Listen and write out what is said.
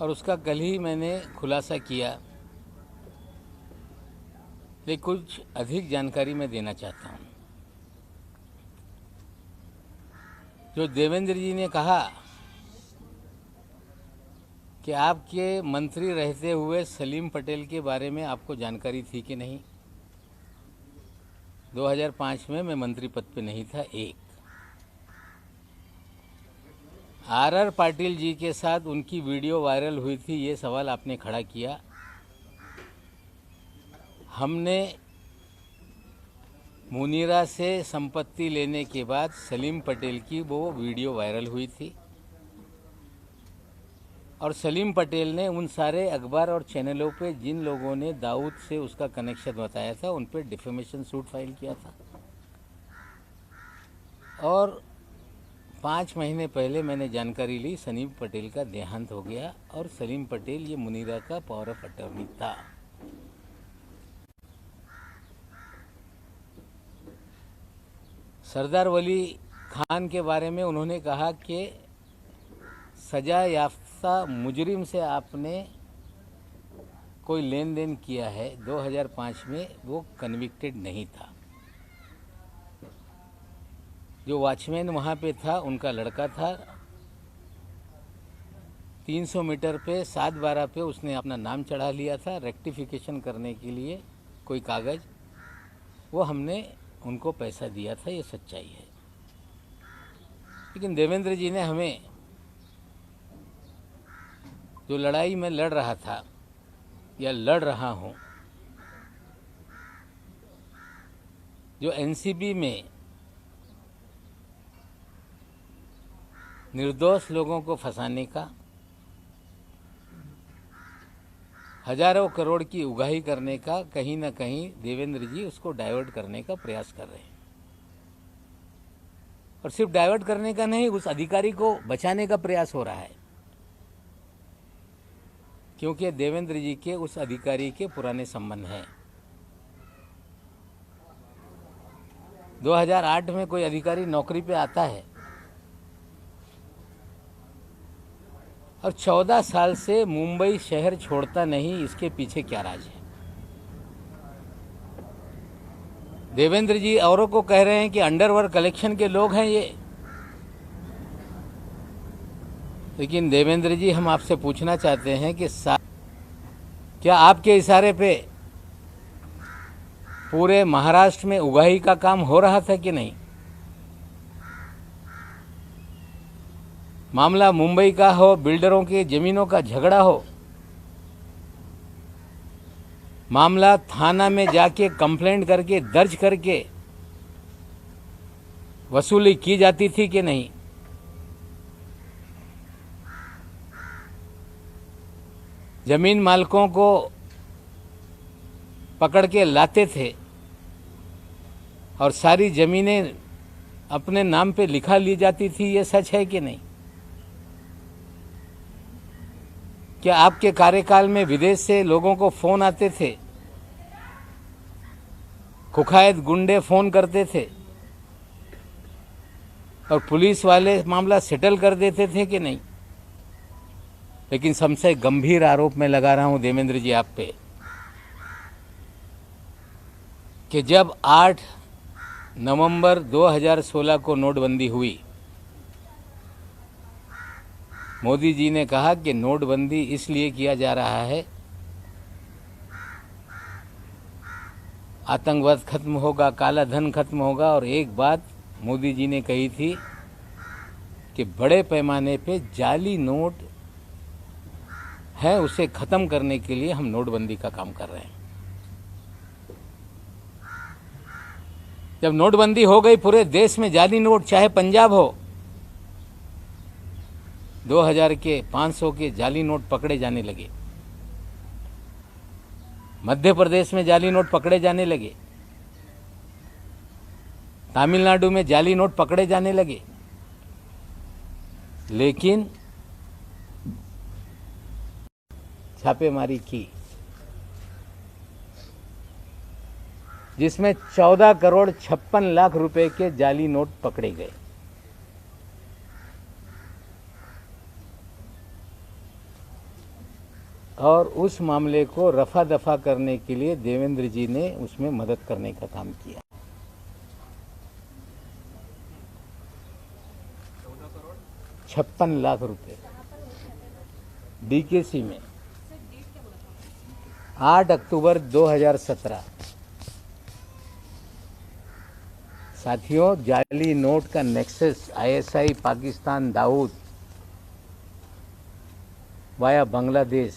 और उसका कल ही मैंने खुलासा किया, लेकिन कुछ अधिक जानकारी मैं देना चाहता हूँ। जो देवेंद्र जी ने कहा कि आपके मंत्री रहते हुए सलीम पटेल के बारे में आपको जानकारी थी कि नहीं। 2005 में मैं मंत्री पद पे नहीं था। एक आर पाटिल जी के साथ उनकी वीडियो वायरल हुई थी, ये सवाल आपने खड़ा किया। हमने मुनीरा से संपत्ति लेने के बाद सलीम पटेल की वो वीडियो वायरल हुई थी और सलीम पटेल ने उन सारे अखबार और चैनलों पे जिन लोगों ने दाऊद से उसका कनेक्शन बताया था उन पे डिफेमेशन सूट फाइल किया था। और 5 महीने पहले मैंने जानकारी ली सलीम पटेल का देहांत हो गया और सलीम पटेल ये मुनीरा का पावर ऑफ अटॉर्नी था। सरदार वली खान के बारे में उन्होंने कहा कि सजा याफ्ता मुजरिम से आपने कोई लेन देन किया है। 2005 में वो कन्विक्टेड नहीं था। जो वॉचमैन वहाँ पे था उनका लड़का था। 300 मीटर पे 7/12 पे उसने अपना नाम चढ़ा लिया था रेक्टिफिकेशन करने के लिए कोई कागज़, वो हमने उनको पैसा दिया था, ये सच्चाई है। लेकिन देवेंद्र जी ने हमें जो लड़ाई में लड़ रहा था या लड़ रहा हूँ, जो एनसीबी में निर्दोष लोगों को फंसाने का, हजारों करोड़ की उगाही करने का, कहीं ना कहीं देवेंद्र जी उसको डाइवर्ट करने का प्रयास कर रहे हैं। और सिर्फ डाइवर्ट करने का नहीं, उस अधिकारी को बचाने का प्रयास हो रहा है, क्योंकि देवेंद्र जी के उस अधिकारी के पुराने संबंध हैं। 2008 में कोई अधिकारी नौकरी पे आता है और 14 साल से मुंबई शहर छोड़ता नहीं, इसके पीछे क्या राज है? देवेंद्र जी औरों को कह रहे हैं कि अंडरवर्ल्ड कलेक्शन के लोग हैं ये, लेकिन देवेंद्र जी हम आपसे पूछना चाहते हैं कि क्या आपके इशारे पे पूरे महाराष्ट्र में उगाही का काम हो रहा था कि नहीं? मामला मुंबई का हो, बिल्डरों के जमीनों का झगड़ा हो, मामला थाना में जाके कंप्लेंट करके दर्ज करके वसूली की जाती थी कि नहीं? जमीन मालिकों को पकड़ के लाते थे और सारी जमीनें अपने नाम पे लिखा ली जाती थी, ये सच है कि नहीं? क्या आपके कार्यकाल में विदेश से लोगों को फोन आते थे, कुखायत गुंडे फोन करते थे और पुलिस वाले मामला सेटल कर देते थे कि नहीं? लेकिन सबसे गंभीर आरोप मैं लगा रहा हूं देवेंद्र जी आप पे कि जब 8 नवंबर 2016 को नोटबंदी हुई, मोदी जी ने कहा कि नोटबंदी इसलिए किया जा रहा है, आतंकवाद खत्म होगा, काला धन खत्म होगा। और एक बात मोदी जी ने कही थी कि बड़े पैमाने पे जाली नोट है, उसे खत्म करने के लिए हम नोटबंदी का काम कर रहे हैं। जब नोटबंदी हो गई, पूरे देश में जाली नोट, चाहे पंजाब हो, 2000 के 500 के जाली नोट पकड़े जाने लगे। मध्य प्रदेश में जाली नोट पकड़े जाने लगे, तमिलनाडु में जाली नोट पकड़े जाने लगे। लेकिन छापेमारी की जिसमें 14 करोड़ 56 लाख रुपए के जाली नोट पकड़े गए। और उस मामले को रफा दफा करने के लिए देवेंद्र जी ने उसमें मदद करने का काम किया। 56 लाख रुपए डीकेसी में 8 अक्टूबर 2017। साथियों, जाली नोट का nexus ISI Pakistan Dawood via Bangladesh